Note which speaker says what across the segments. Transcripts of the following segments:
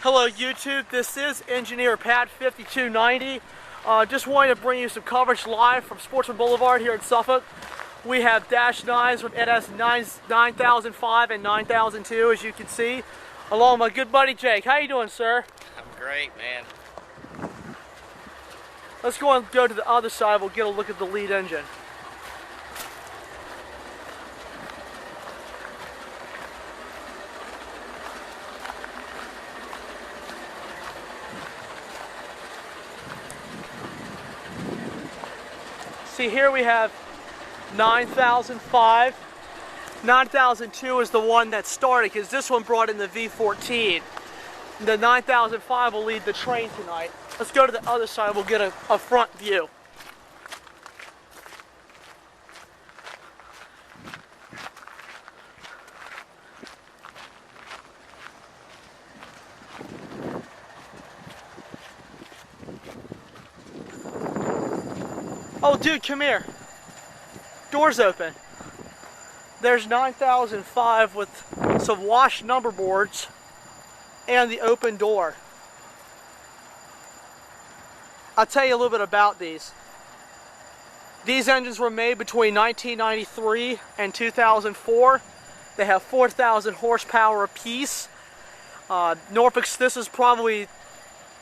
Speaker 1: Hello YouTube, this is Engineer Pat 5290. Just wanted to bring you some coverage live from Sportsman Boulevard here in Suffolk. We have Dash 9s with NS 9005 and 9002 as you can see, along with my good buddy Jake. How you doing, sir?
Speaker 2: I'm great, man.
Speaker 1: Let's go to the other side, we'll get a look at the lead engine. See, here we have 9005. 9002 is the one that started because this one brought in the V14. The 9005 will lead the train tonight. Let's go to the other side, we'll get a front view. Oh dude, come here. Door's open. There's 9005 with some washed number boards and the open door. I'll tell you a little bit about these. These engines were made between 1993 and 2004. They have 4,000 horsepower apiece. Norfolk's, this is probably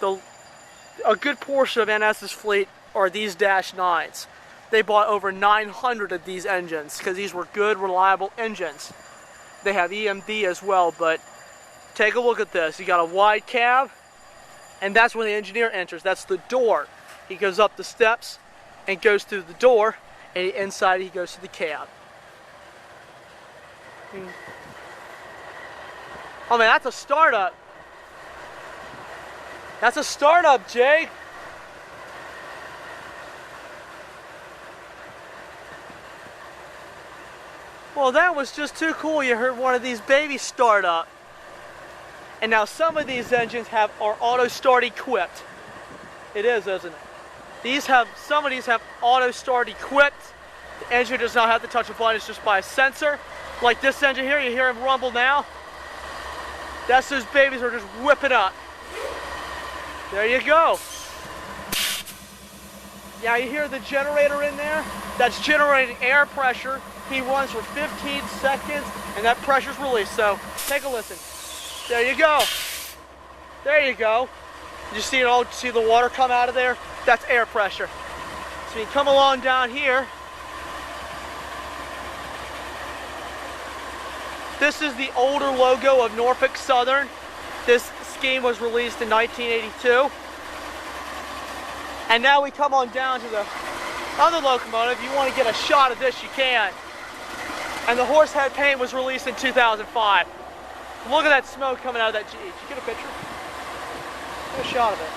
Speaker 1: a good portion of NS's fleet are these Dash 9s. They bought over 900 of these engines because these were good, reliable engines. They have EMD as well, but take a look at this. You got a wide cab, and that's when the engineer enters. That's the door. He goes up the steps and goes through the door, and inside he goes to the cab. Oh man, that's a startup. That's a startup, Jake. Well, that was just too cool. You heard one of these babies start up. And now some of these engines are auto start equipped. It is, isn't it? Some of these have auto start equipped. The engine does not have to touch a button, it's just by a sensor. Like this engine here, you hear him rumble now. That's those babies are just whipping up. There you go. Yeah, you hear the generator in there? That's generating air pressure. He runs for 15 seconds and that pressure's released. So take a listen. There you go. There you go. You see it all? See the water come out of there? That's air pressure. So you come along down here. This is the older logo of Norfolk Southern. This scheme was released in 1982. And now we come on down to the other locomotive. If you want to get a shot of this, you can. And the horsehead paint was released in 2005. Look at that smoke coming out of that G. Did you get a picture? Get a shot of it.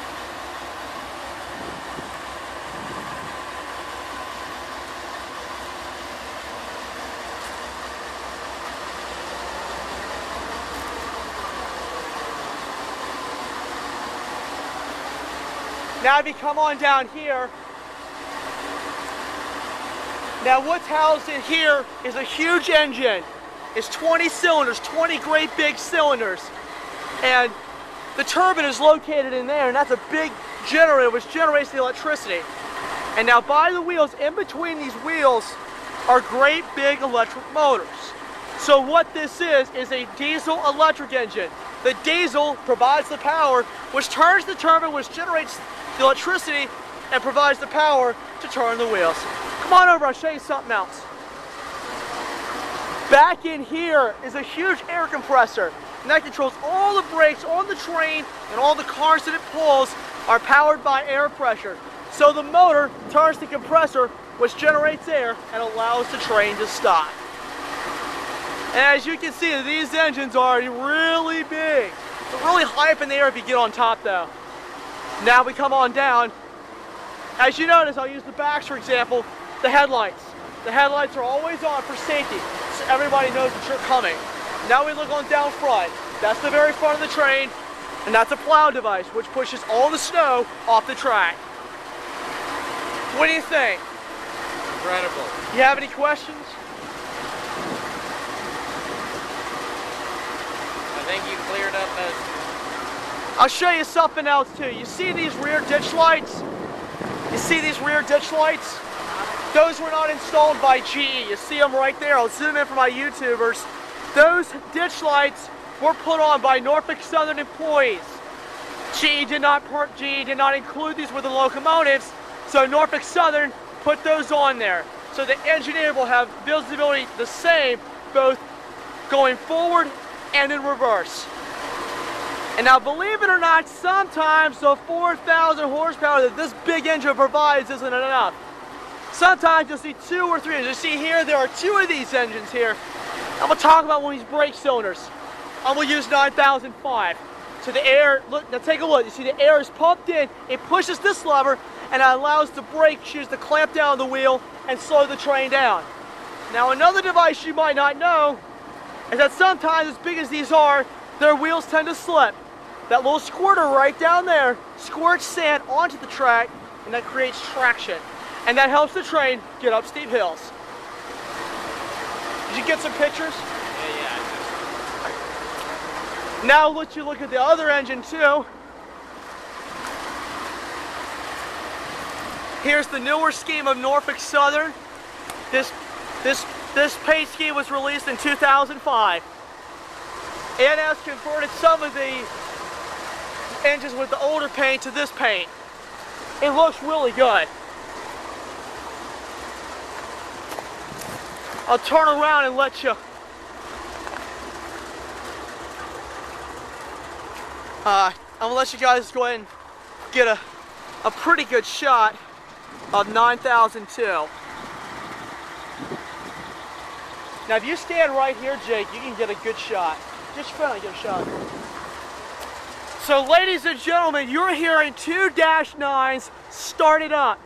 Speaker 1: Now if you come on down here, now what's housed in here is a huge engine. It's 20 cylinders, 20 great big cylinders. And the turbine is located in there, and that's a big generator which generates the electricity. And now by the wheels, in between these wheels, are great big electric motors. So what this is a diesel electric engine. The diesel provides the power, which turns the turbine, which generates the electricity and provides the power to turn the wheels. Come on over, I'll show you something else. Back in here is a huge air compressor, and that controls all the brakes on the train, and all the cars that it pulls are powered by air pressure. So the motor turns the compressor, which generates air and allows the train to stop. And as you can see, these engines are really big. They're really high up in the air if you get on top though. Now we come on down. As you notice, I'll use the backs for example, the headlights. The headlights are always on for safety, so everybody knows that you're coming. Now we look on down front. That's the very front of the train, and that's a plow device which pushes all the snow off the track. What do you think?
Speaker 2: Incredible.
Speaker 1: You have any questions?
Speaker 2: I think you cleared up most
Speaker 1: I'll show you something else too. You see these rear ditch lights? You see these rear ditch lights? Those were not installed by GE. You see them right there. I'll zoom in for my YouTubers. Those ditch lights were put on by Norfolk Southern employees. GE did not include these with the locomotives, so Norfolk Southern put those on there. So the engineer will have visibility the same, both going forward and in reverse. And now, believe it or not, sometimes the 4,000 horsepower that this big engine provides isn't enough. Sometimes you'll see 2 or 3. As you see here, there are 2 of these engines here. I'm going to talk about one of these brake cylinders. I'm going to use 9005. So the air, look, now take a look. You see the air is pumped in, it pushes this lever, and it allows the brake shoes to clamp down the wheel and slow the train down. Now, another device you might not know is that sometimes, as big as these are, their wheels tend to slip. That little squirter right down there squirts sand onto the track, and that creates traction. And that helps the train get up steep hills. Did you get some pictures?
Speaker 2: Yeah.
Speaker 1: Now let you look at the other engine too. Here's the newer scheme of Norfolk Southern. This paint scheme was released in 2005. It has converted some of the engines with the older paint to this paint. It looks really good. I'll turn around and let you. I'm gonna let you guys go ahead and get a pretty good shot of 9002. Now, if you stand right here, Jake, you can get a good shot. Just try to get a shot. So, ladies and gentlemen, you're hearing 2 -9s start it up.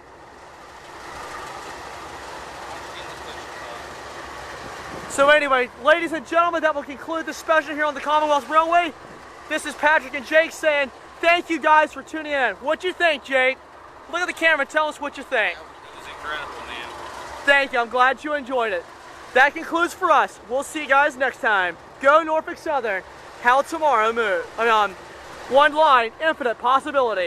Speaker 1: So anyway, ladies and gentlemen, that will conclude the special here on the Commonwealth Railway. This is Patrick and Jake saying thank you guys for tuning in. What'd you think, Jake? Look at the camera and tell us what you think.
Speaker 2: It was incredible, man.
Speaker 1: Thank you. I'm glad you enjoyed it. That concludes for us. We'll see you guys next time. Go Norfolk Southern. How tomorrow moves. One line, infinite possibilities.